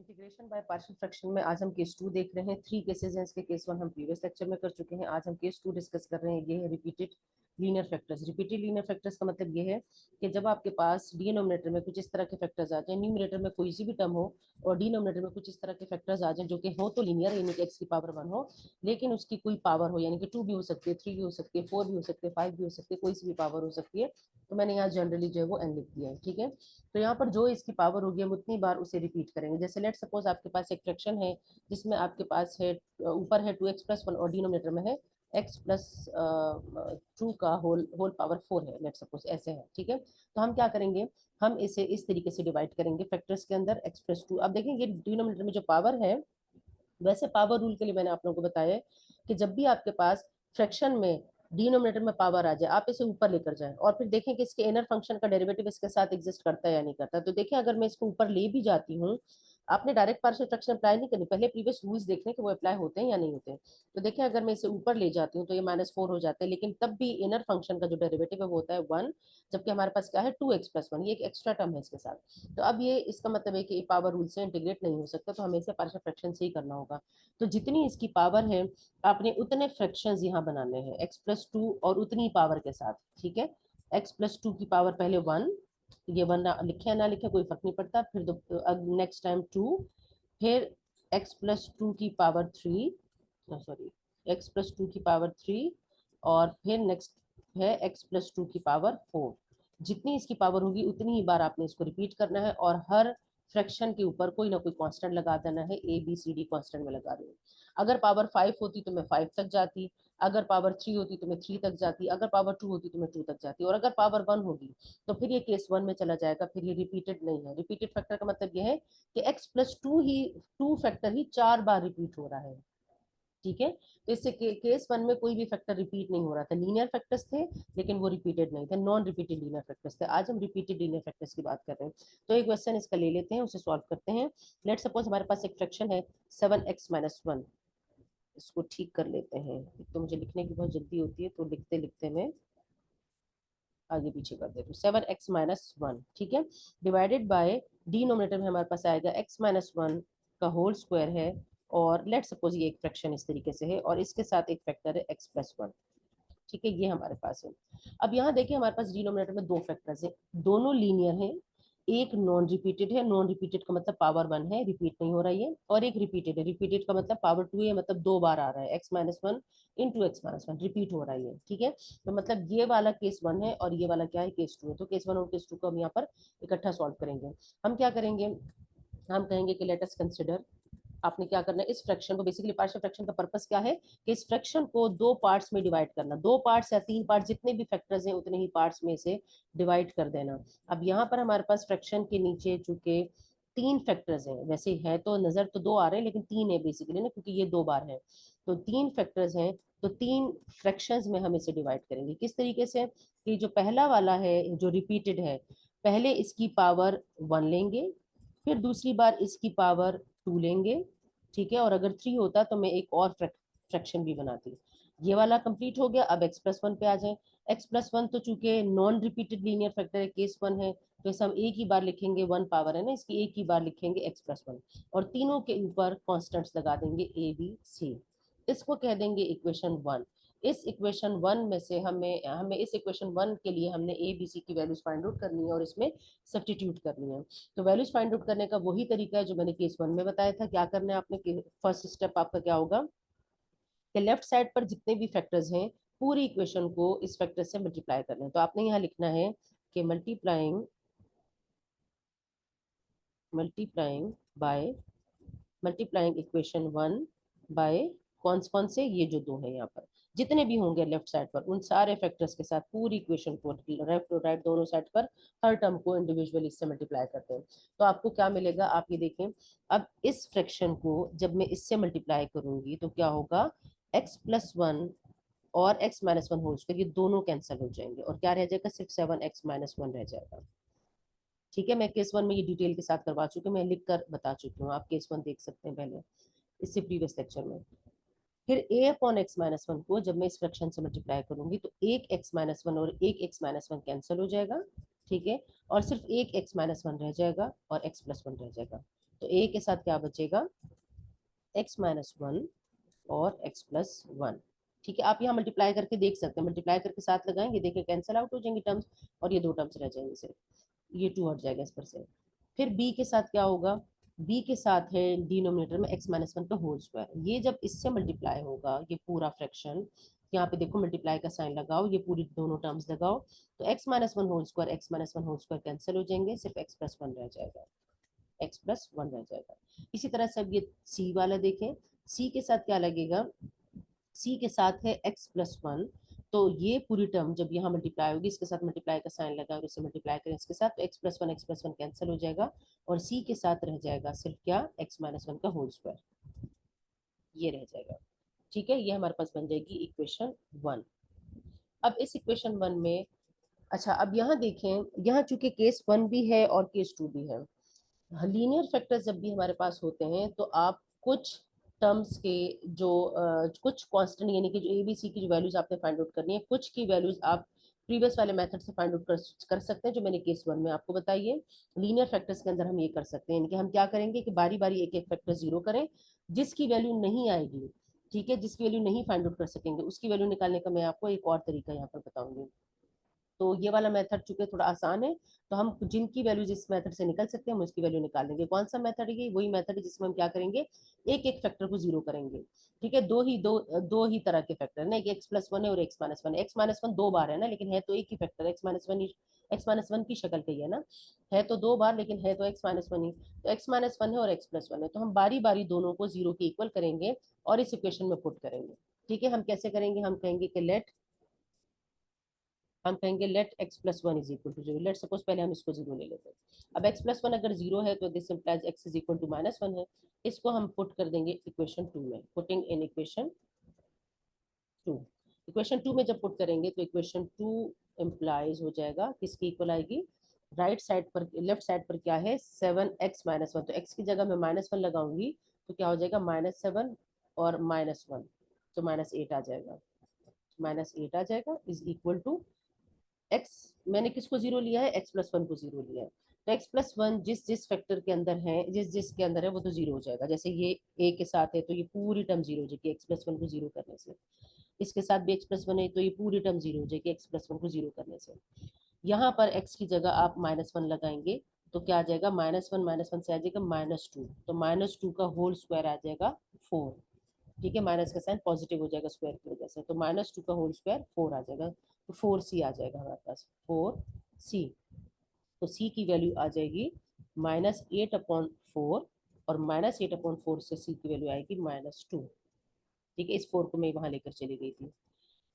Integration by partial fraction में आज हम केस 2 देख रहे हैं। 3 केसेस हैं इसके। केस 1 हम प्रीवियस लेक्चर में कर चुके हैं। आज हम केस 2 डिस्कस कर रहे हैं। ये है repeated linear factors. Repeated linear factors का मतलब ये है कि जब आपके पास डिनोमिनेटर में कुछ इस तरह के फैक्टर्स आ जाए, न्यूमरेटर में कोई सी भी टर्म हो और डिनोमिनेटर में कुछ इस तरह के फैक्टर्स आ जाए जो कि हो तो लीनियर, यानी कि एक्स की पावर 1 हो, लेकिन उसकी कोई पावर हो, यानी कि 2 भी हो सकती है, 3 भी हो सकती है, 4 भी हो सकती है, 5 भी हो सकती है, कोई सी भी पावर हो सकती है। तो मैंने यहाँ जनरली जो है वो n लिख दिया है। ठीक है, तो यहाँ पर जो इसकी पावर होगी हम उतनी बार उसे रिपीट करेंगे। जैसे लेट सपोज आपके पास एक फ्रैक्शन है जिसमें आपके पास है ऊपर है 2x+1 और डिनोमिनेटर में है x+2 का होल पावर 4 है। लेट सपोज ऐसे है। ठीक है, तो हम क्या करेंगे, हम इसे इस तरीके से डिवाइड करेंगे फैक्टर्स के अंदर x+2। अब देखेंगे डिनोमिनेटर में जो पावर है, वैसे पावर रूल के लिए मैंने आप लोगों को बताया है कि जब भी आपके पास फ्रैक्शन में डिनोमिनेटर में पावर आ जाए आप इसे ऊपर लेकर जाएं और फिर देखें कि इसके इनर फंक्शन का डेरिवेटिव इसके साथ एग्जिस्ट करता है या नहीं करता। तो देखिए अगर मैं इसको ऊपर ले भी जाती हूँ, आपने डायरेक्ट पार्शियल फ्रैक्शन अप्लाई नहीं करनी, पहले प्रीवियस रूल्स देखने कि वो अप्लाई होते हैं या नहीं होते हैं। तो देखिए अगर मैं इसे ऊपर ले जाती हूँ तो ये -4 हो जाता है, लेकिन तब भी इनर फंक्शन का जो डेरिवेटिव है वो होता है 1, जबकि हमारे पास क्या है 2x+1, ये एक एक्स्ट्रा टर्म है इसके साथ। तो अब ये इसका मतलब है कि पावर रूल से इंटीग्रेट नहीं हो सकता, तो हमें इसे पार्शियल फ्रैक्शन से ही करना होगा। तो जितनी इसकी पावर है आपने उतने फ्रैक्शंस यहाँ बनाने हैं x+2 और उतनी पावर के साथ। ठीक है, x+2 की पावर पहले 1, ये 1 लिखे या ना लिखे कोई फर्क नहीं पड़ता, फिर नेक्स्ट टाइम 2, फिर x+2 की पावर 3, सॉरी x+2 की पावर 3, और फिर नेक्स्ट है x+2 की पावर 4। जितनी इसकी पावर होगी उतनी ही बार आपने इसको रिपीट करना है और हर फ्रैक्शन के ऊपर कोई ना कोई कांस्टेंट लगा देना है। A B C D constant में लगा रही हूँ। अगर पावर 5 होती तो मैं 5 तक जाती, अगर पावर 3 होती तो मैं 3 तक जाती, अगर पावर 2 होती तो मैं 2 तक जाती, और अगर पावर 1 होगी तो फिर ये केस 1 में चला जाएगा, फिर ये रिपीटेड नहीं है। रिपीटेड फैक्टर का मतलब ये है कि x+2 ही 2 फैक्टर ही 4 बार रिपीट हो रहा है। ठीक है, तो इससे केस 1 में कोई भी फैक्टर रिपीट नहीं हो रहा था। लीनियर फैक्टर्स थे लेकिन वो रिपीटेड नहीं थे, नॉन रिपीटेड लीनियर फैक्टर्स थे। आज हम रिपीटेड लीनियर फैक्टर्स की बात कर रहे हैं। तो एक क्वेश्चन इसका ले लेते हैं, उसे सॉल्व करते हैं। लेट सपोज हमारे पास एक फ्रैक्शन है 7x-1। इसको ठीक कर लेते हैं, तो मुझे लिखने की बहुत जल्दी होती है तो लिखते लिखते मैं आगे पीछे कर देती हूँ। 7x-1, ठीक है, डिवाइडेड बाय डिनोमिनेटर में हमारे पास आएगा x-1 का होल स्क्वायर है, और लेट सपोज ये एक फ्रैक्शन इस तरीके से है और इसके साथ एक फैक्टर है x+1। ठीक है, ये हमारे पास है। अब यहाँ देखिए हमारे पास डिनोमिनेटर में दो फैक्टर्स हैं, दोनों लीनियर हैं। एक नॉन रिपीटेड है, नॉन रिपीटेड का मतलब पावर 1 है, रिपीट नहीं हो रहा है, और एक रिपीटेड है, रिपीटेड का मतलब पावर 2 है, मतलब 2 बार आ रहा है, x-1 इंटू x-1 रिपीट हो रहा है ये। ठीक है, तो मतलब ये वाला केस 1 है और ये वाला क्या है, केस 2 है। तो केस 1 और केस 2 को हम यहाँ पर इकट्ठा सॉल्व करेंगे। हम क्या करेंगे, हम कहेंगे कि लेट अस कंसिडर, आपने क्या करना है, इस फ्रैक्शन को, बेसिकली पार्शियल फ्रैक्शन का पर्पस क्या है कि इस फ्रैक्शन को दो पार्ट्स में डिवाइड करना, दो पार्ट्स या तीन पार्ट, जितने भी फैक्टर्स हैं उतने ही पार्ट्स में से डिवाइड कर देना। अब यहाँ पर हमारे पास फ्रैक्शन के नीचे चूंकि तीन फैक्टर्स हैं, वैसे है तो नजर तो दो आ रहे हैं लेकिन तीन है बेसिकली ना, क्योंकि ये दो बार है, तो तीन फैक्टर्स हैं। तो तीन फ्रैक्शंस में हम इसे डिवाइड करेंगे। किस तरीके से, कि जो पहला वाला है जो रिपीटेड है, पहले इसकी पावर 1 लेंगे, फिर दूसरी बार इसकी पावर 2 लेंगे। ठीक है, और अगर 3 होता तो मैं एक और फ्रैक्शन भी बनाती। ये वाला कंप्लीट हो गया। अब x+1 पे आ जाए। x+1 तो चूंकि नॉन रिपीटेड लीनियर फैक्टर है, केस 1 है, तो इसे हम एक ही बार लिखेंगे, 1 पावर है ना इसकी, एक ही बार लिखेंगे x+1, और तीनों के ऊपर कॉन्स्टेंट्स लगा देंगे a b c। इसको कह देंगे इक्वेशन 1। इस इक्वेशन 1 में से हमें हमें इस इक्वेशन 1 के लिए हमने ए बी सी की वैल्यूज फाइंड आउट करनी है और इसमें सब्स्टिट्यूट करनी है। तो वैल्यूज फाइंड आउट करने का वही तरीका है जो मैंने केस 1 में बताया था। क्या करना है आपने, फर्स्ट स्टेप आपका क्या होगा कि लेफ्ट साइड पर जितने भी फैक्टर्स हैं पूरी इक्वेशन को इस फैक्टर से मल्टीप्लाई करना है। तो आपने यहाँ लिखना है कि multiplying multiplying by multiplying equation 1 by कौन कौन से, ये जो दो है यहाँ पर जितने भी होंगे लेफ्ट साइड पर उन सारे फैक्टर्स के साथ पूरी इक्वेशन को लेफ्ट और राइट दोनों साइड पर हर टर्म को इंडिविजुअली इससे मल्टीप्लाई करते हैं। तो आपको क्या मिलेगा, आप ये देखें। अब इस फ्रैक्शन को जब मैं इससे मल्टीप्लाई करूंगी तो क्या होगा, x+1 और x-1 होल स्क्वायर, ये दोनों कैंसिल हो जाएंगे और क्या रह जाएगा, सिर्फ 7x-1 रह जाएगा। ठीक है, मैं केस 1 में ये डिटेल के साथ करवा चुकी हूँ, मैं लिख कर बता चुकी हूँ, आप केस 1 देख सकते हैं पहले इससे प्रीवियस लेक्चर में। फिर a/x-1 को जब मैं इस फ्रैक्शन से मल्टीप्लाई करूंगी तो एक x-1 और एक x-1 कैंसिल हो जाएगा। ठीक है, और सिर्फ एक x-1 रह जाएगा और x+1 रह जाएगा। तो a के साथ क्या बचेगा, x माइनस वन और x प्लस वन। ठीक है, आप यहाँ मल्टीप्लाई करके देख सकते हैं, मल्टीप्लाई करके साथ लगाएंगे, देखिए कैंसिल आउट हो जाएंगे टर्म्स, और ये दो टर्म्स रह जाएंगे सिर्फ, ये टू हट जाएगा इस पर से। फिर b के साथ क्या होगा, b के साथ है डिनोमिनेटर में x माइनस वन का होल स्क्वायर, ये जब इससे मल्टीप्लाई होगा ये पूरा फ्रैक्शन, यहाँ पे देखो मल्टीप्लाई का साइन लगाओ, ये पूरी दोनों टर्म्स लगाओ, तो x minus one whole square x minus one whole square cancel हो जाएंगे, सिर्फ x प्लस वन रह जाएगा, x प्लस वन रह जाएगा। इसी तरह से अब ये c वाला देखें, c के साथ क्या लगेगा, c के साथ है x प्लस वन, तो ये पूरी टर्म जब यहाँ मल्टीप्लाई होगी, इसके साथ मल्टीप्लाई का साइन लगा और इसे मल्टीप्लाई करें इसके साथ, तो x प्लस वन कैंसिल हो जाएगा, और c के साथ रह जाएगा सिर्फ क्या, x माइनस वन का होल स्क्वायर, ये रह जाएगा। ठीक है, ये हमारे पास बन जाएगी इक्वेशन वन। अब इस इक्वेशन वन में, अच्छा अब यहाँ देखें, यहाँ चूंकि केस वन भी है और केस टू भी है, लीनियर फैक्टर्स जब भी हमारे पास होते हैं तो आप कुछ टर्म्स के जो कुछ कांस्टेंट यानी कि जो ए बी सी की जो वैल्यूज आपने फाइंड आउट करनी है, कुछ की वैल्यूज आप प्रीवियस वाले मेथड से फाइंड आउट कर सकते हैं, जो मैंने केस वन में आपको बताई है। लीनियर फैक्टर्स के अंदर हम ये कर सकते हैं, इनके हम क्या करेंगे कि बारी बारी एक एक फैक्टर जीरो करें, जिसकी वैल्यू नहीं आएगी, ठीक है, जिसकी वैल्यू नहीं फाइंड आउट कर सकेंगे, उसकी वैल्यू निकालने का मैं आपको एक और तरीका यहाँ पर बताऊंगी। तो ये वाला मेथड चूंकि थोड़ा आसान है, तो हम जिनकी वैल्यूज इस मेथड से निकल सकते हैं हम उसकी वैल्यू निकाल लेंगे। कौन सा मेथड है, वही मेथड है जिसमें हम क्या करेंगे, एक एक फैक्टर को जीरो करेंगे। ठीक है, दो ही तरह के फैक्टर ना, एक एक्स प्लस वन है और x minus one. X minus one दो बार है ना, लेकिन है तो एक ही फैक्टर, एक्स माइनस वन की शक्ल का ही है ना, है तो दो बार लेकिन है तो एक्स माइनस वन ही, तो एक्स माइनस वन है और एक्स प्लस वन है, तो हम बारी बारी दोनों को जीरो के इक्वल करेंगे और इस इक्वेशन में पुट करेंगे। ठीक है, हम कैसे करेंगे, हम कहेंगे let x plus one is equal to zero. Let suppose पहले हम इसको जीरो ले लेते हैं। अब एक्स प्लस वन अगर जीरो है तो this implies x is equal to minus one है, इसको हम पुट कर देंगे इक्वेशन टू में, putting in equation two. Equation two में जब पुट करेंगे तो इक्वेशन टू इम्प्लाइज हो जाएगा, किसकी इक्वल आएगी, राइट साइड पर, लेफ्ट साइड पर क्या है, सेवन एक्स माइनस वन, तो एक्स की जगह मैं माइनस वन लगाऊंगी तो क्या हो जाएगा, माइनस सेवन और माइनस वन, तो माइनस एट आ जाएगा, माइनस एट आ जाएगा इज इक्वल टू एक्स, मैंने किसको जीरो लिया है, एक्स प्लस वन को जीरो लिया है, तो एक्स प्लस वन जिस जिस फैक्टर के अंदर है, जिस जिस के अंदर है वो तो जीरो हो जाएगा। जैसे ये ए के साथ है तो ये पूरी टर्म जीरो हो जाएगी एक्स प्लस वन को जीरो करने से, इसके साथ भी एक्स प्लस वन है तो ये पूरी टर्म जीरो हो जाएगी एक्स प्लस वन को जीरो करने से। यहाँ पर एक्स की जगह आप माइनस वन लगाएंगे तो क्या आ जाएगा, माइनस वन से आ जाएगा माइनस टू, तो माइनस टू का होल स्क्वायर आ जाएगा फोर। ठीक है, माइनस का साइन पॉजिटिव हो जाएगा स्क्वायर की वजह से, तो माइनस टू का होल स्क्वायर फोर आ जाएगा, तो फोर सी आ जाएगा हमारे पास, फोर सी। तो सी की वैल्यू आ जाएगी माइनस एट अपॉन फोर, और माइनस एट अपॉन फोर से सी की वैल्यू आएगी माइनस टू। ठीक है, इस फोर को मैं वहां लेकर चली गई थी,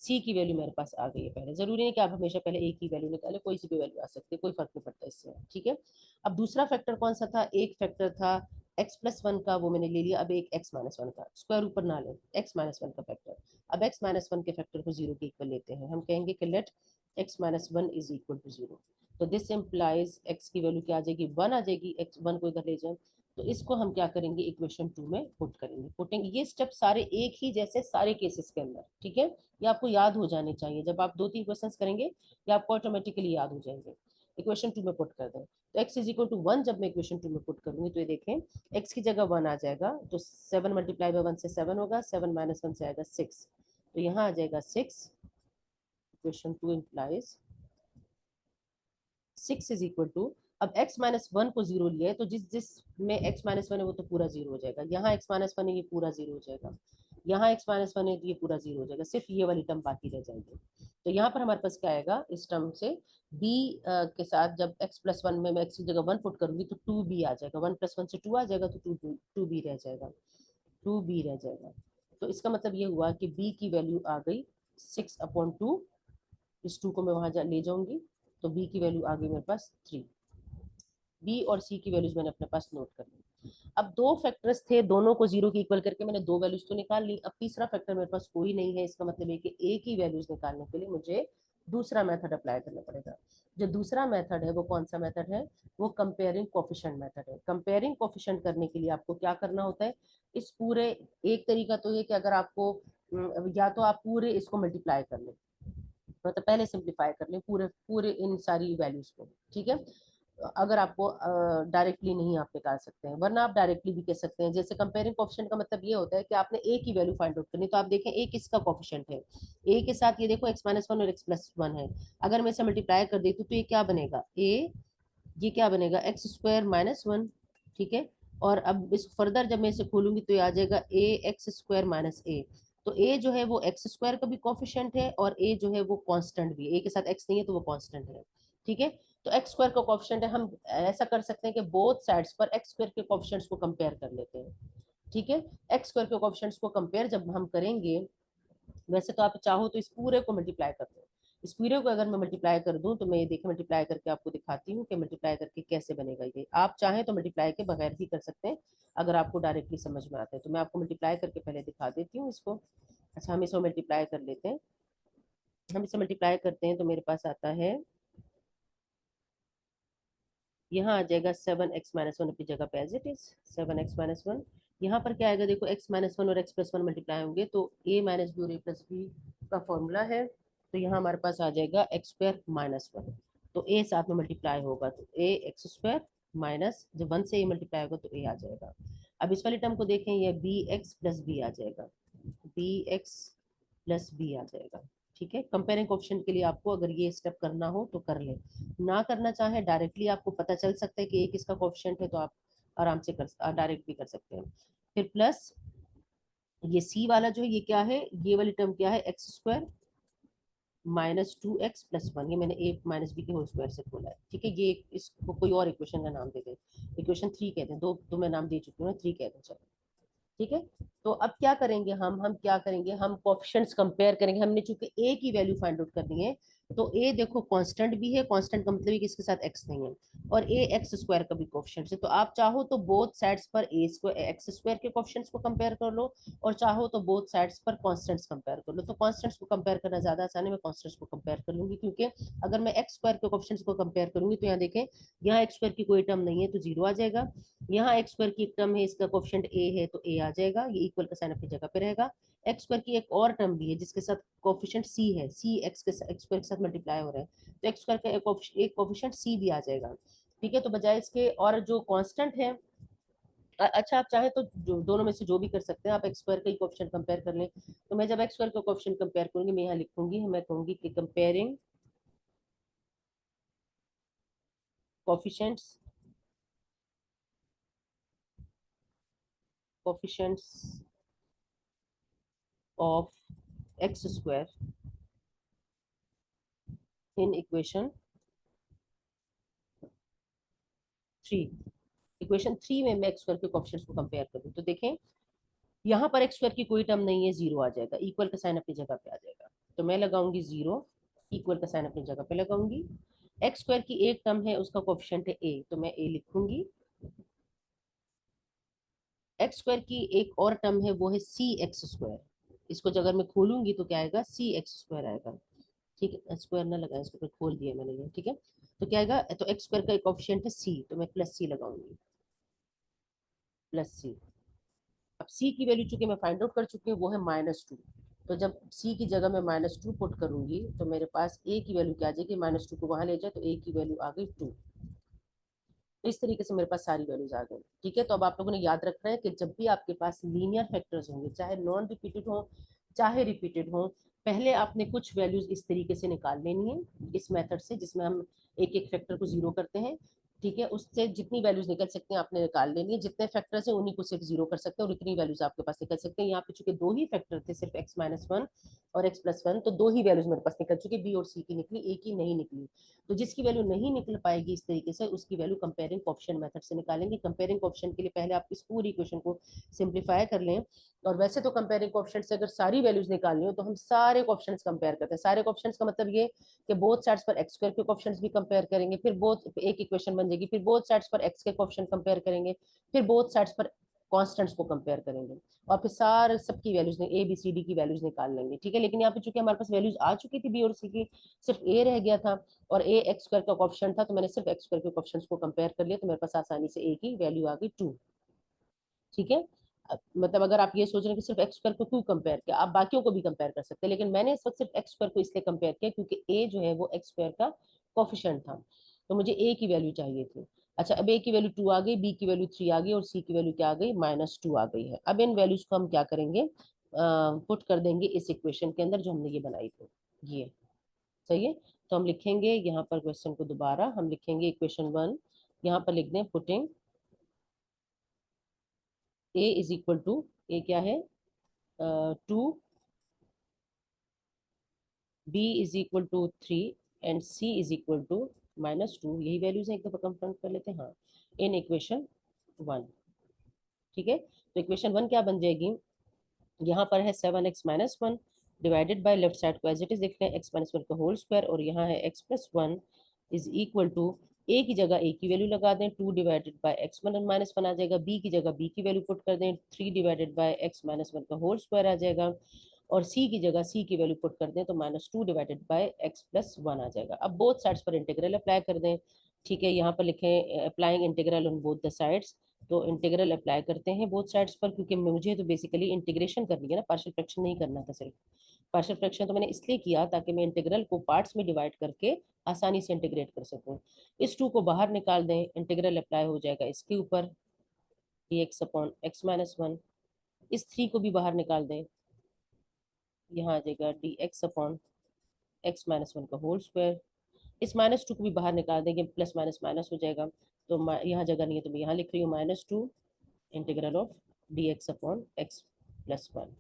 सी की वैल्यू मेरे पास आ गई है। पहले जरूरी नहीं कि आप हमेशा पहले एक ही वैल्यू निकालें, कोई सी भी वैल्यू आ सकती है, कोई फर्क नहीं पड़ता इससे। ठीक है, अब दूसरा फैक्टर कौन सा था, एक फैक्टर था एक्स प्लस वन का, वो मैंने ले लिया। अब एक एक्स माइनस वन का, स्क्वायर ऊपर ना ले, एक्स माइनस वन का फैक्टर। अब एक्स माइनस वन के फैक्टर को जीरो के इक्वल लेते हैं, हम कहेंगे कि let x minus one is equal to zero, तो दिस इम्प्लाइज एक्स की वैल्यू क्या आ जाएगी, वन आ जाएगी, एक्स वन को इधर ले जाए, तो इसको हम क्या करेंगे, इक्वेशन टू में पुट करेंगे। पुटिंग, ये स्टेप सारे एक ही जैसे सारे केसेस के अंदर, ठीक है, ये आपको याद हो जाने चाहिए, जब आप दो तीन क्वेश्चंस करेंगे ये आपको ऑटोमेटिकली याद हो जाएंगे। इक्वेशन टू में पुट कर दें, तो x is equal to one जब मैं इक्वेशन टू में पुट करूंगी तो ये देखें x की जगह वन आ जाएगा, तो सेवन मल्टीप्लाई बाय वन से सेवन होगा, सेवन माइनस वन से आएगा सिक्स, तो यहाँ आ जाएगा six, equation two implies six is equal to, अब x माइनस वन को जीरो लिया है तो जिस जिस में x माइनस वन है वो तो पूरा जीरो हो जाएगा, यहाँ x माइनस वन है ये पूरा जीरो हो जाएगा, यहाँ x माइनस वन है तो ये पूरा जीरो हो जाएगा, सिर्फ ये वाली टर्म बाकी रह जाएगी। तो यहाँ पर हमारे पास क्या आएगा, इस टर्म से b के साथ जब x प्लस वन में मैं x की जगह वन पुट करूंगी तो टू बी आ जाएगा, वन प्लस वन से टू आ जाएगा तो टू बी रह जाएगा, टू बी रह जाएगा। तो इसका मतलब ये हुआ कि b की वैल्यू आ गई सिक्स अपॉन टू, इस टू को मैं वहां ले जाऊंगी तो b की वैल्यू आ गई मेरे पास थ्री। बी और सी की वैल्यूज मैंने अपने पास नोट कर ली। अब दो फैक्टर्स थे, दोनों को जीरो के इक्वल करके मैंने दो वैल्यूज तो निकाल ली, अब तीसरा फैक्टर मेरे पास कोई नहीं है, इसका मतलब है कि ए की वैल्यूज निकालने के लिए मुझे दूसरा मेथड अप्लाई करना पड़ेगा। जो दूसरा मेथड है वो कौन सा मेथड है, वो कंपेयरिंग कोफिशिएंट मेथड है। कंपेयरिंग कोफिशिएंट करने के लिए आपको क्या करना होता है, इस पूरे, एक तरीका तो ये कि अगर आपको या तो आप पूरे इसको मल्टीप्लाई कर लें, मतलब पहले सिंप्लीफाई कर लें पूरे पूरे इन सारी वैल्यूज को, ठीक है, अगर आपको डायरेक्टली नहीं आप निकाल सकते हैं, वरना आप डायरेक्टली भी कह सकते हैं। जैसे कंपेयरिंग कोएफिशिएंट का मतलब ये होता है कि आपने ए की वैल्यू फाइंड आउट करनी, तो आप देखें ए किसका कोएफिशिएंट है, ए के साथ ये देखो x-1 और x+1 है। अगर मैं इसे मल्टीप्लाई कर देती हूँ तो ये क्या बनेगा, ए, ये क्या बनेगा x² - 1, ठीक है। और अब इस फर्दर जब मैं इसे खोलूंगी तो ये आ जाएगा a x² - a। तो a जो है वो x² का भी कोफिशिएंट है, और a जो है वो कांस्टेंट भी है, a के साथ x नहीं है तो वो कांस्टेंट है, ठीक है। तो x² का कोफिशिएंट है, हम ऐसा कर सकते हैं कि बोथ साइड्स पर x² के कोफिशिएंट्स को कंपेयर कर लेते हैं, ठीक है। x² के कोफिशिएंट्स को कंपेयर जब हम करेंगे, वैसे तो आप चाहो तो इस पूरे को मल्टीप्लाई कर दो। इस पूरे को अगर मैं मल्टीप्लाई कर दूं तो मैं ये देखिए मल्टीप्लाई करके आपको दिखाती हूँ कि मल्टीप्लाई करके कैसे बनेगा। ये आप चाहें तो मल्टीप्लाई के बगैर भी कर सकते हैं, अगर आपको डायरेक्टली समझ में आता है तो मैं आपको मल्टीप्लाई करके पहले दिखा देती हूँ इसको। अच्छा, हम इसको मल्टीप्लाई कर लेते हैं। हम इसे मल्टीप्लाई करते हैं तो मेरे पास आता है, यहाँ आ जाएगा 7x - 1 अपनी जगह पे एज इट इज, 7x - 1। यहाँ पर क्या आएगा, देखो x-1 और x+1 मल्टीप्लाई होंगे तो a - b और a+b का फॉर्मूला है। तो यहाँ हमारे पास आ जाएगा x² - 1। तो a साथ में मल्टीप्लाई होगा तो a x² माइनस, जब 1 से a मल्टीप्लाई होगा तो a आ जाएगा। अब इस वाली टर्म को देखें, ये bx+b आ जाएगा, bx+b आ जाएगा, ठीक है। कंपेयरिंग ऑप्शन के लिए आपको अगर ये स्टेप करना हो तो कर ले, ना करना चाहे डायरेक्टली आपको पता चल सकता है कि एक इसका कोएफिशिएंट है तो आप आराम से कर डायरेक्ट भी कर सकते हैं। फिर प्लस ये सी वाला जो है ये क्या है, ये वाली टर्म क्या है, x² - 2x+1। ये मैंने a - b के होल स्क्वायर से खोला है, ठीक है। ये इसको कोई और इक्वेशन का नाम दे दे, इक्वेशन 3 कहते हैं, दो तो मैं नाम दे चुकी हूँ ना, 3 कहते हैं, चलो ठीक है। तो अब क्या करेंगे हम क्या करेंगे, हम कोएफिशिएंट्स कंपेयर करेंगे। हमने चूंकि ए की वैल्यू फाइंड आउट करनी है, तो ए देखो कांस्टेंट भी है, कांस्टेंट का मतलब है कि इसके साथ एक्स नहीं है, और ए x² का भी कोएफिशिएंट है। तो आप चाहो तो बोथ साइड्स पर x² के कोएफिशिएंट्स को कंपेयर कर लो, और चाहो तो बोथ साइड्स पर कांस्टेंट्स कंपेयर कर लो। तो कांस्टेंट्स को कंपेयर करना ज्यादा आसान है, मैं कांस्टेंट्स को कंपेयर कर लूंगी, क्योंकि अगर मैं x² के कोएफिशिएंट्स को कंपेयर करूंगी तो यहाँ देखें, यहाँ x² की कोई टर्म नहीं है तो जीरो आ जाएगा। यहाँ x² की एक टर्म है, इसका कोएफिशिएंट a है तो a आ जाएगा, ये इक्वल का साइन अपनी जगह पे रहेगा। x² की एक और टर्म भी है जिसके साथ कोएफिशिएंट c है, c x² के साथ मल्टीप्लाई हो रहा है, तो x² का एक कोएफिशिएंट c भी आ जाएगा, ठीक है। तो बजाय इसके, और जो कांस्टेंट है, अच्छा आप चाहें तो जो दोनों में से जो भी कर सकते हैं, आप x² का ही कोएफिशिएंट कंपेयर कर लें। तो मैं जब x² का कोएफिशिएंट कंपेयर करूंगी, मैं यहाँ लिखूंगी, मैं कहूंगी कि comparing coefficients coefficients of x² in equation 3। Equation 3 में मैं x² के कोएफिशिएंट्स को कंपेयर करूं तो देखें, यहाँ पर x² की कोई टर्म नहीं है, जीरो आ जाएगा, इक्वल का साइन अपनी जगह पे आ जाएगा। तो मैं लगाऊंगी जीरो, इक्वल का साइन अपनी जगह पे लगाऊंगी। x² की एक टर्म है, उसका कोएफिशिएंट है a, तो मैं a लिखूंगी। x² की एक और टर्म है, वो है cx²। इसको अगर मैं खोलूंगी तो क्या आएगा, cx² आएगा, ठीक है। स्क्वायर ना लगाए, इसको फिर खोल दिया मैंने ये, ठीक है। तो क्या आएगा, तो x² का एक कोएफिशिएंट है c, तो मैं प्लस c लगाऊंगी, प्लस c। अब c की वैल्यू चूंकि मैं फाइंड आउट कर चुकी हूँ, वो है -2। तो जब c की जगह मैं -2 पुट करूंगी तो मेरे पास a की वैल्यू क्या आ जाएगी, -2 को वहां ले जाए तो a की वैल्यू आ गई 2। तो इस तरीके से मेरे पास सारी वैल्यूज आ गई, ठीक है। तो अब आप लोगों ने याद रखना है कि जब भी आपके पास लीनियर फैक्टर्स होंगे, चाहे नॉन रिपीटेड हो चाहे रिपीटेड हो, पहले आपने कुछ वैल्यूज इस तरीके से निकाल लेनी है, इस मेथड से जिसमें हम एक एक फैक्टर को जीरो करते हैं, ठीक है। उससे जितनी वैल्यूज निकल सकते हैं आपने निकाल लेनी है, जितने फैक्टर्स हैं उन्हीं को सिर्फ जीरो कर सकते हैं, और इतनी वैल्यूज आपके पास निकल सकते हैं। यहाँ पे चूंकि दो ही फैक्टर थे, सिर्फ x-1 और x+1, तो दो ही वैल्यूज मेरे पास निकल चुकी, बी और सी की निकली, ए की नहीं निकली। तो जिसकी वैल्यू नहीं निकल पाएगी इस तरीके से, उसकी वैल्यू कंपेयरिंग कोएफिशिएंट मेथड से निकालेंगे। कंपेयरिंग कोएफिशिएंट के लिए पहले आप इस पूरी इक्वेशन को सिंप्लीफाई कर लें। और वैसे तो कंपेयरिंग कोएफिशिएंट से अगर सारी वैल्यूज निकालनी हो तो हम सारे कोएफिशिएंट्स कंपेयर करते हैं। सारे कोएफिशिएंट्स का मतलब ये कि बोथ साइड्स पर x² के कोएफिशिएंट्स भी कंपेयर करेंगे, फिर बोथ एक इक्वेशन बन जाएगी, फिर बोथ साइड्स पर x के कोएफिशिएंट कंपेयर करेंगे, फिर बोथ साइड्स पर कांस्टेंट्स को कंपेयर करेंगे, और फिर सारे सबकी values A B C D की वैल्यूज निकाल लेंगे, ठीक है। लेकिन यहाँ पे चूंकि हमारे पास वैल्यूज आ चुकी थी बी और सी की, सिर्फ ए रह गया था, और ए x² का कोएफिशिएंट था, तो मैंने सिर्फ x² के कोएफिशिएंट्स को कंपेयर कर लिया, तो मेरे पास आसानी से ए की वैल्यू आ गई 2, ठीक है। मतलब अगर आप ये सोच रहे हैं कि सिर्फ x² को क्यों कंपेयर किया, आप बाकियों को भी कंपेयर कर सकते हैं, लेकिन मैंने इस वक्त सिर्फ x² को इसलिए कंपेयर किया क्योंकि a जो है वो x² का कोफिशिएंट था। तो मुझे ए की वैल्यू चाहिए थी। अच्छा, अब ए की वैल्यू 2 आ गई, बी की वैल्यू 3 आ गई और सी की वैल्यू क्या आ गई, -2 आ गई है। अब इन वैल्यूज को हम क्या करेंगे, पुट कर देंगे इस इक्वेशन के अंदर जो हमने ये बनाई थी। ये सही है। तो हम लिखेंगे यहाँ पर क्वेश्चन को दोबारा हम लिखेंगे इक्वेशन 1, यहाँ पर लिख दें putting A is equal to, A क्या है 2, B is equal to 3 and C is equal to -2। यही वैल्यूज है, एक दफा कंफर्म कर लेते हैं। हाँ, इन इक्वेशन 1। ठीक है, तो इक्वेशन 1 क्या बन जाएगी, यहाँ पर है 7x-1 divided by, left side को एज इट इज लिख लें, x-1 का होल स्क्वायर, और यहाँ है x+1 इज इक्वल टू, ए की जगह ए की वैल्यू लगा दें, 2 डिवाइडेड बाय x-1 आ जाएगा, बी की जगह बी की वैल्यू पुट कर दें, 3 डिवाइडेड बाय x-1 का होल स्क्वायर आ जाएगा, और सी की जगह सी की वैल्यू पुट कर दें तो -2 डिवाइडेड बाय x+1 आ जाएगा। अब बोथ साइड्स पर इंटीग्रल अप्लाई कर दें। ठीक है, यहाँ पर लिखें applying integral on both the sides, तो इंटीग्रल अप्लाई करते हैं बोथ साइड्स पर, क्योंकि मुझे तो बेसिकली इंटीग्रेशन करनी है ना, पार्शियल फ्रैक्शन नहीं करना था सिर्फ। पार्शियल फ्रैक्शन तो मैंने इसलिए किया ताकि मैं इंटीग्रल को पार्ट्स में डिवाइड करके आसानी से इंटीग्रेट कर सकूं। इस 2 को बाहर निकाल दें, इंटीग्रल अप्लाई हो जाएगा इसके ऊपर, dx अपॉन x-1। इस 3 को भी बाहर निकाल दें, यहाँ आ जाएगा dx अपॉन x-1 का होल स्क्वायर। इस -2 को भी बाहर निकाल देंगे, प्लस माइनस माइनस हो जाएगा, तो यहाँ जगह नहीं है तो मैं यहाँ लिख रही हूँ -2 integral of dx upon x+1।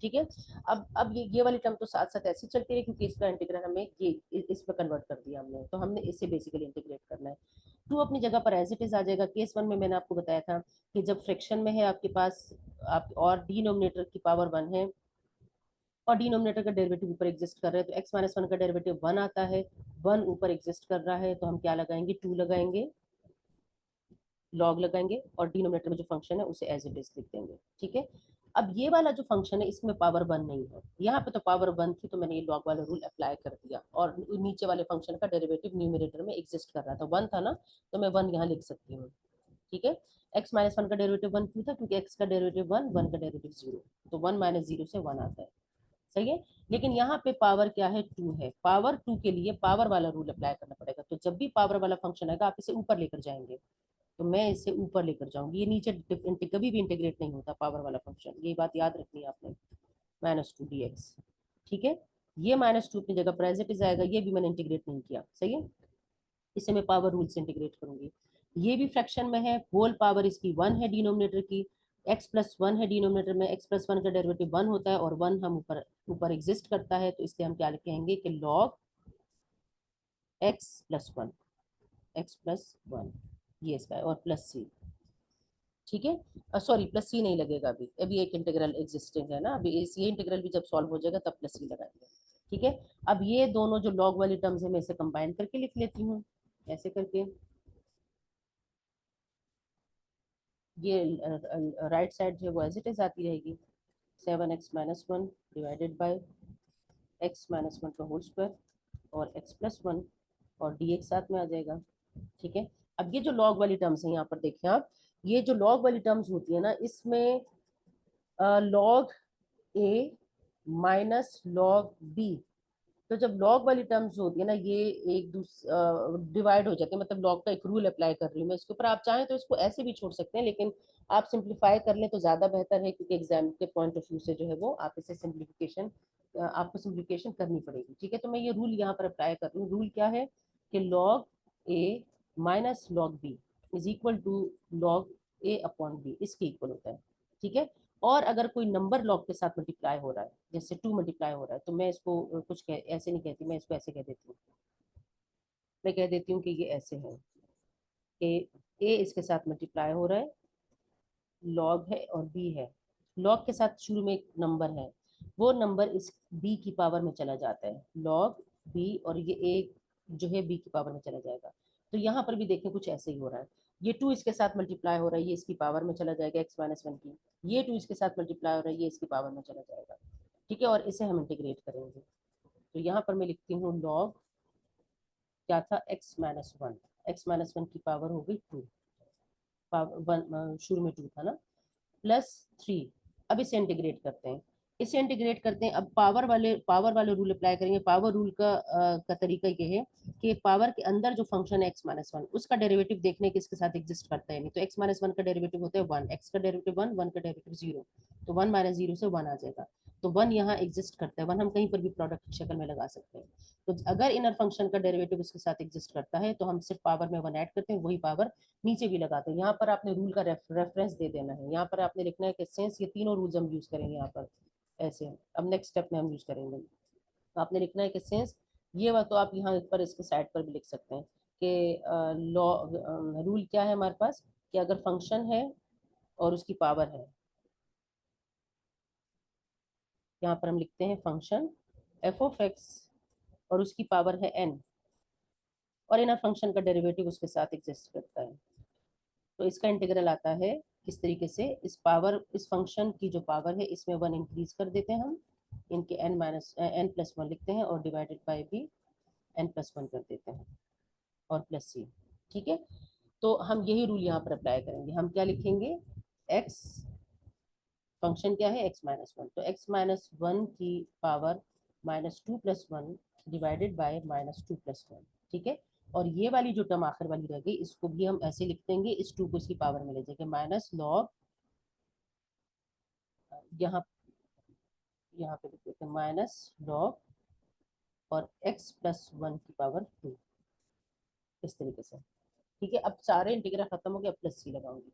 ठीक है, अब ये वाली टर्म तो साथ साथ ऐसी चलती रही, क्योंकि इसका इंटीग्रल हमें ये इसमें कन्वर्ट कर दिया हमने, तो हमने इससे बेसिकली इंटीग्रेट करना है। 2 अपनी जगह पर एज इट इज आ जाएगा। केस 1 में मैंने आपको बताया था कि जब फ्रैक्शन में है आपके पास, आप और डिनोमिनेटर की पावर 1 है और डिनोमिनेटर का डेरिवेटिव ऊपर एग्जिस्ट कर रहे हैं, तो x-1 का डेरिवेटिव 1 आता है, 1 ऊपर एग्जिस्ट कर रहा है, तो हम क्या लगाएंगे, 2 लगाएंगे, लॉग लगाएंगे, और डिनोमिनेटर में जो फंक्शन है उसे एज इट इज लिख देंगे। ठीक है, अब ये वाला जो फंक्शन है इसमें पावर 1 नहीं है, यहाँ पे तो पावर 1 थी, तो मैंने ये लॉग वाला रूल अप्लाई कर दिया, और नीचे वाले फंक्शन का डेरिवेटिव न्यूमरेटर में एग्जिस्ट कर रहा था, 1 था ना, तो मैं 1 यहाँ लिख सकती हूँ। ठीक है, x-1 का डेरिवेटिव 1 क्यों था, क्योंकि x का डेरिवेटिव 1, 1 का डेरिवेटिव 0, तो 1 - 0 से 1 आता है। सही है, लेकिन यहाँ पे पावर क्या है, 2 है, पावर 2 के लिए पावर वाला रूल अप्लाई करना पड़ेगा, तो जब भी पावर वाला फंक्शन आएगा आप इसे ऊपर लेकर जाएंगे, तो मैं इसे ऊपर लेकर जाऊंगी, ये नीचे कभी भी इंटीग्रेट नहीं होता पावर वाला फंक्शन, ये बात याद रखनी है आपने, -2 dx। ठीक है, ये -2 अपनी जगह पर आएगा, ये भी मैंने इंटीग्रेट नहीं किया। सही है, इसे मैं पावर रूल से इंटीग्रेट करूंगी। ये भी फ्रैक्शन में है, होल पावर इसकी 1 है डिनोमिनेटर की, x+1 है डिनोमिनेटर में, x+1 का डेरिवेटिव 1 होता है, और 1 हम ऊपर ऊपर एग्जिस्ट करता है, तो इसलिए हम क्या कहेंगे कि लॉग x+1, x+1 ये इसका है, और प्लस सी। ठीक है, सॉरी प्लस सी नहीं लगेगा, अभी अभी एक इंटीग्रल एग्जिस्टिंग है ना, अभी इस ये इंटीग्रल भी जब सॉल्व हो जाएगा तब प्लस सी लगाएंगे। ठीक है, अब ये दोनों जो लॉग वाली टर्म्स है मैं इसे कंबाइन करके लिख लेती हूँ, ऐसे करके, ये राइट साइड जो है वो एज इट इज आती रहेगी, 7x-1 डिवाइडेड बाय x-1 का होल स्क्वायर, और x+1, और dx साथ में आ जाएगा। ठीक है, अब ये जो लॉग वाली टर्म्स है यहाँ पर देखिए आप, ये जो लॉग वाली टर्म्स होती है ना, इसमें log A minus log B, तो जब लॉग वाली टर्म्स होती है ना, ये एक दूसरे डिवाइड हो जाते हैं, मतलब लॉग का एक रूल अप्लाई कर रही हूँ मैं इसके ऊपर, आप चाहें तो इसको ऐसे भी छोड़ सकते हैं, लेकिन आप सिंप्लीफाई कर लें तो ज़्यादा बेहतर है, क्योंकि एग्जाम के पॉइंट ऑफ व्यू से जो है वो आप इसे सिंप्लीफिकेशन, आपको सिंप्लीफिकेशन करनी पड़ेगी। ठीक है, तो मैं ये रूल यहाँ पर अप्लाई कर रही हूँ। रूल क्या है कि log A minus log B is equal to log A upon B, इसके इक्वल होता है। ठीक है, और अगर कोई नंबर लॉग के साथ मल्टीप्लाई हो रहा है, जैसे 2 मल्टीप्लाई हो रहा है, तो मैं इसको ऐसे नहीं कहती, मैं इसको ऐसे कह देती हूँ, मैं कह देती हूँ कि ये ऐसे है कि ए इसके साथ मल्टीप्लाई हो रहा है, लॉग है और बी है, लॉग के साथ शुरू में एक नंबर है, वो नंबर इस बी की पावर में चला जाता है, लॉग बी, और ये ए जो है बी की पावर में चला जाएगा। तो यहाँ पर भी देखें कुछ ऐसे ही हो रहा है, ये 2 इसके साथ मल्टीप्लाई हो रहा है, ये इसकी पावर में चला जाएगा x-1 की, ये 2 इसके साथ मल्टीप्लाई हो रहा है, ये इसकी पावर में चला जाएगा। ठीक है, और इसे हम इंटीग्रेट करेंगे, तो यहाँ पर मैं लिखती हूँ लॉग क्या था, x-1, x-1 की पावर हो गई 2, पावर 1 शुरू में 2 था ना, +3। अब इसे इंटीग्रेट करते हैं, इसे इंटीग्रेट करते हैं। अब पावर वाले रूल अप्लाई करेंगे। पावर रूल का तरीका ये है कि पावर के अंदर जो फंक्शन है x-1 उसका डेरिवेटिव देखने के इसके साथ एग्जिस्ट करता है नहीं, तो x-1 का डेरिवेटिव होता है 1, x का डेरिवेटिव 1, 1 का डेरिवेटिव 0, तो 1 माइनस 0 से 1 आ जाएगा। तो 1 यहाँ एग्जिस्ट करता है, 1 हम कहीं पर भी प्रोडक्ट की शक्ल में लगा सकते हैं। तो अगर इनर फंक्शन का डेरिवेटिव उसके साथ एग्जिस्ट करता है तो हम सिर्फ पावर में 1 ऐड करते हैं, वही पावर नीचे भी लगाते हैं। यहाँ पर आपने रूल का रेफरेंस दे देना है, यहाँ पर आपने लिखना है कि सिंस, ये तीनों रूल्स हम यूज करेंगे यहाँ पर ऐसे। अब नेक्स्ट स्टेप में हम यूज करेंगे। तो आपने लिखना है कि सिंस, ये बात तो आप यहाँ पर इसके साइड पर भी लिख सकते हैं कि लॉ रूल क्या है हमारे पास, कि अगर फंक्शन है और उसकी पावर है, यहाँ पर हम लिखते हैं फंक्शन एफ ऑफ एक्स और उसकी पावर है एन, और इनर फंक्शन का डेरिवेटिव उसके साथ एग्जिस्ट करता है, तो इसका इंटीग्रल आता है किस तरीके से, इस फंक्शन की जो पावर है इसमें 1 इंक्रीज कर देते हैं हम, इनके n+1 लिखते हैं और डिवाइडेड बाय भी n+1 कर देते हैं और प्लस सी। ठीक है, तो हम यही रूल यहाँ पर अप्लाई करेंगे। हम क्या लिखेंगे, x फंक्शन क्या है x-1, तो x-1 की पावर -2+1 डिवाइडेड बाय -2+1। ठीक है, और ये वाली जो टर्म आखिर वाली रह गई इसको भी हम ऐसे लिख देंगे, इस 2 को इसकी पावर में ले जाएंगे, माइनस लॉग, यहाँ यहाँ पे लिख देते हैं माइनस लॉग और x+1 की पावर 2, इस तरीके से। ठीक है, अब सारे इंटीग्रल खत्म हो गए, अब प्लस सी लगाऊंगी।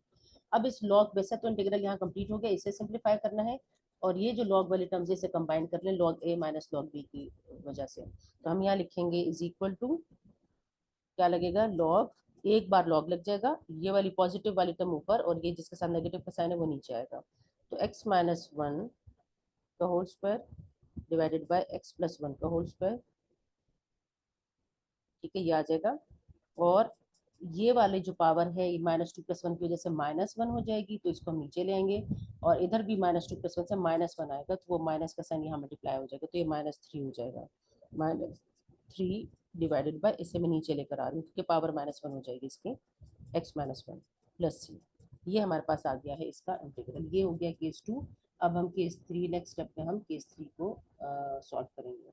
अब इस लॉग, वैसे तो इंटीग्रल यहाँ कंप्लीट हो गया, इसे सिंप्लीफाई करना है, और ये जो लॉग वाली टर्म्स इसे कंबाइन कर लें log A minus log B की वजह से। तो हम यहाँ लिखेंगे इज इक्वल टू, क्या लगेगा, लॉग, एक बार लॉग लग जाएगा, ये वाली पॉजिटिव वाली टर्म ऊपर और ये जिसके साथ नेगेटिव का साइन है वो नीचे आएगा, तो x-1 का whole square divided by x+1 का होल स्क्वायर। ठीक है, ये आ जाएगा, और ये वाले जो पावर है -2+1 की वजह से -1 हो जाएगी, तो इसको हम नीचे ले आएंगे, और इधर भी -2+1 से -1 आएगा, तो वो माइनस का साइन यहाँ मल्टीप्लाई हो जाएगा, तो ये -3 हो जाएगा। -3 डिवाइडेड बाय, इसे मैं नीचे लेकर आ रही हूँ क्योंकि पावर -1 हो जाएगी इसकी, x-1 प्लस सी। ये हमारे पास आ गया है इसका इंटीग्रल। ये हो गया केस 2। अब हम केस 3, नेक्स्ट स्टेप में हम केस 3 को सॉल्व करेंगे।